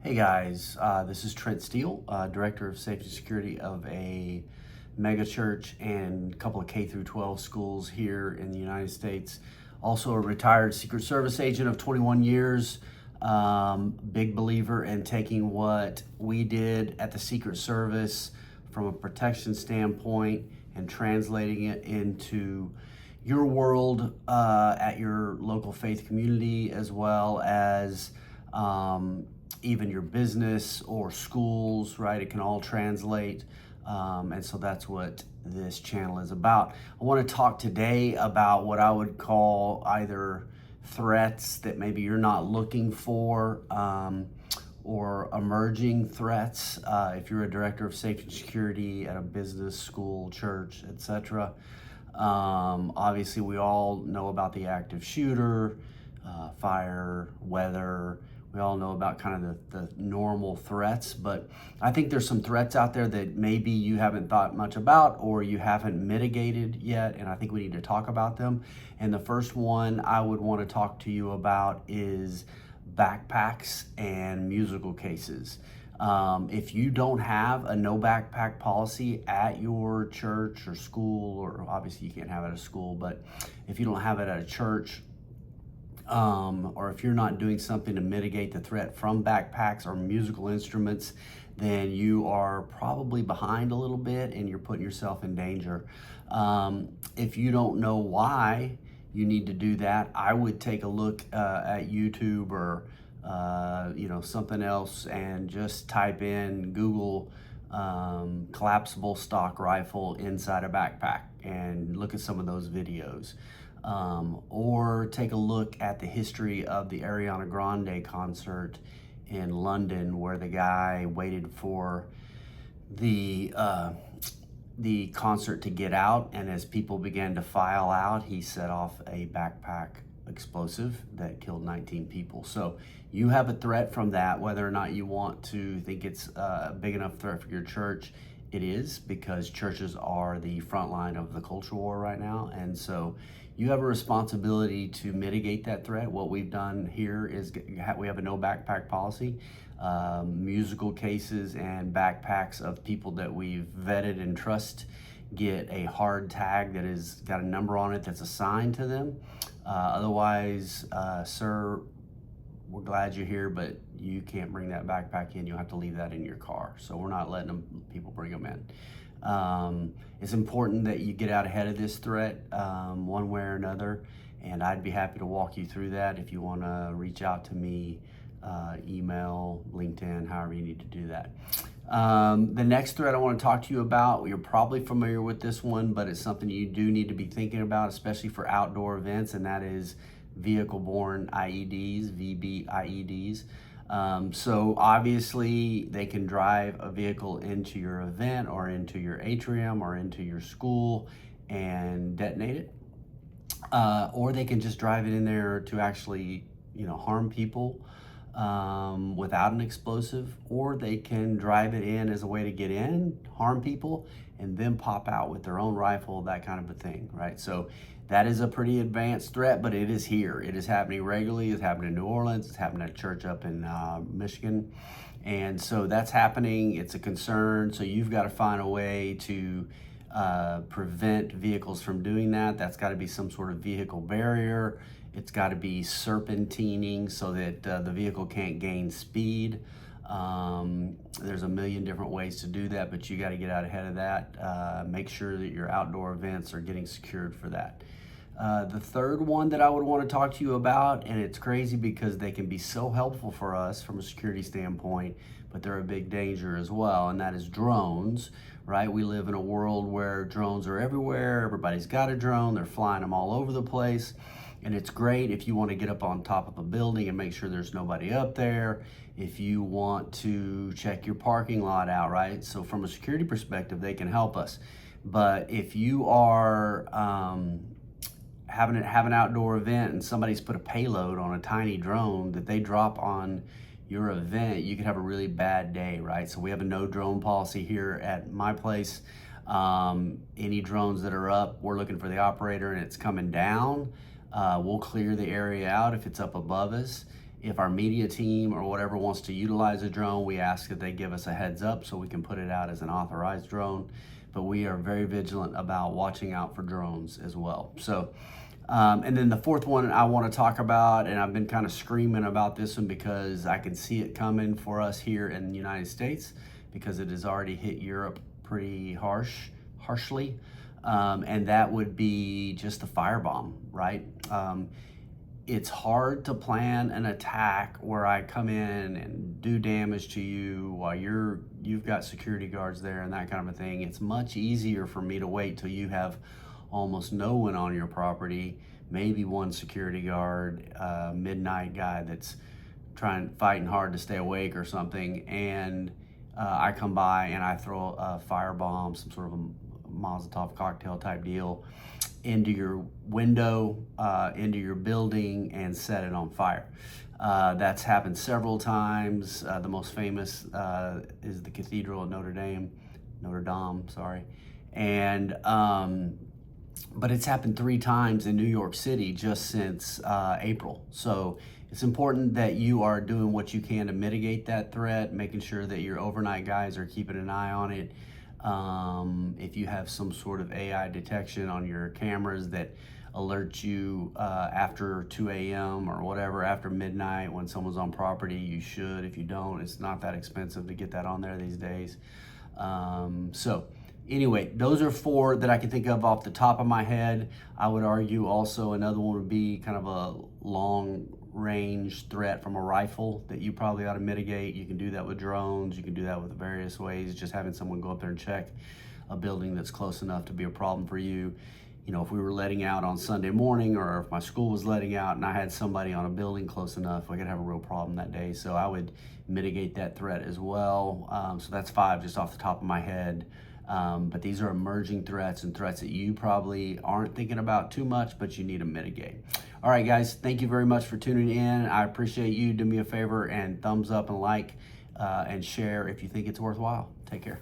Hey guys, this is Trent Steele, Director of Safety and Security of a mega church and a couple of K through 12 schools here in the United States. Also a retired Secret Service agent of 21 years. Big believer in taking what we did at the Secret Service from a protection standpoint and translating it into your world at your local faith community, as well as even your business or schools, right? It can all translate. And so that's what this channel is about. I want to talk today about what I would call either threats that maybe you're not looking for, or emerging threats. If you're a director of safety and security at a business, school, church, etc. Obviously, we all know about the active shooter, fire, weather. We all know about kind of the normal threats, but I think there's some threats out there that maybe you haven't thought much about or you haven't mitigated yet, and I think we need to talk about them. And the first one I would want to talk to you about is backpacks and musical cases. If you don't have a no backpack policy at your church or school, or obviously you can't have it at a school, but if you don't have it at a church, or if you're not doing something to mitigate the threat from backpacks or musical instruments, then you are probably behind a little bit and you're putting yourself in danger. If you don't know why you need to do that, I would take a look at YouTube or something else and just type in Google collapsible stock rifle inside a backpack and look at some of those videos. Or take a look at the history of the Ariana Grande concert in London, where the guy waited for the concert to get out, and as people began to file out, he set off a backpack explosive that killed 19 people. So you have a threat from that. Whether or not you want to think it's a big enough threat for your church, it is, because churches are the front line of the culture war right now. And so you have a responsibility to mitigate that threat. What we've done here is we have a no backpack policy. Musical cases and backpacks of people that we've vetted and trust get a hard tag that has got a number on it that's assigned to them. Otherwise, sir, we're glad you're here, but you can't bring that backpack in. You'll have to leave that in your car. So we're not letting people bring them in. It's important that you get out ahead of this threat one way or another, and I'd be happy to walk you through that. If you want to reach out to me, email, LinkedIn, however you need to do that. The next threat I want to talk to you about, you're probably familiar with this one, but it's something you do need to be thinking about, especially for outdoor events, and that is vehicle-borne IEDs, VBIEDs. So obviously they can drive a vehicle into your event or into your atrium or into your school and detonate it. Or they can just drive it in there to actually, harm people without an explosive, or they can drive it in as a way to get in, harm people, and then pop out with their own rifle, that kind of a thing, right? So that is a pretty advanced threat, but it is here. It is happening regularly. It's happening in New Orleans. It's happening at a church up in Michigan. And so that's happening. It's a concern. So you've got to find a way to prevent vehicles from doing that. That's got to be some sort of vehicle barrier. It's got to be serpentining so that the vehicle can't gain speed. There's a million different ways to do that, but you got to get out ahead of that. Make sure that your outdoor events are getting secured for that. The third one that I would want to talk to you about, and it's crazy because they can be so helpful for us from a security standpoint, but they're a big danger as well, and that is drones, right? We live in a world where drones are everywhere. Everybody's got a drone. They're flying them all over the place. And it's great if you want to get up on top of a building and make sure there's nobody up there. If you want to check your parking lot out, right? So from a security perspective, they can help us. But if you are have an outdoor event and somebody's put a payload on a tiny drone that they drop on your event, you could have a really bad day, right? So we have a no drone policy here at my place. Any drones that are up, we're looking for the operator and it's coming down. We'll clear the area out if it's up above us. If our media team or whatever wants to utilize a drone, we ask that they give us a heads up so we can put it out as an authorized drone. But we are very vigilant about watching out for drones as well. So, and then the fourth one I want to talk about, and I've been kind of screaming about this one because I can see it coming for us here in the United States, because it has already hit Europe pretty harshly. And that would be just the firebomb, right? It's hard to plan an attack where I come in and do damage to you while you've got security guards there and that kind of a thing. It's much easier for me to wait till you have almost no one on your property, maybe one security guard, midnight guy that's fighting hard to stay awake or something, and I come by and I throw a firebomb, some sort of a Molotov cocktail type deal, into your window, into your building, and set it on fire. That's happened several times. The most famous is the Cathedral of Notre Dame, sorry. And but it's happened 3 times in New York City just since April. So it's important that you are doing what you can to mitigate that threat, making sure that your overnight guys are keeping an eye on it. If you have some sort of AI detection on your cameras that alerts you after 2 a.m. or whatever, after midnight when someone's on property, you should. If you don't, it's not that expensive to get that on there these days. So anyway, those are 4 that I can think of off the top of my head. I would argue also another one would be kind of a long range threat from a rifle that you probably ought to mitigate. You can do that with drones. You can do that with various ways. Just having someone go up there and check a building that's close enough to be a problem for you. You know, if we were letting out on Sunday morning, or if my school was letting out and I had somebody on a building close enough, we could have a real problem that day. So I would mitigate that threat as well. So that's 5 just off the top of my head. But these are emerging threats and threats that you probably aren't thinking about too much, but you need to mitigate. All right, guys, thank you very much for tuning in. I appreciate you. Do me a favor and thumbs up and like and share if you think it's worthwhile. Take care.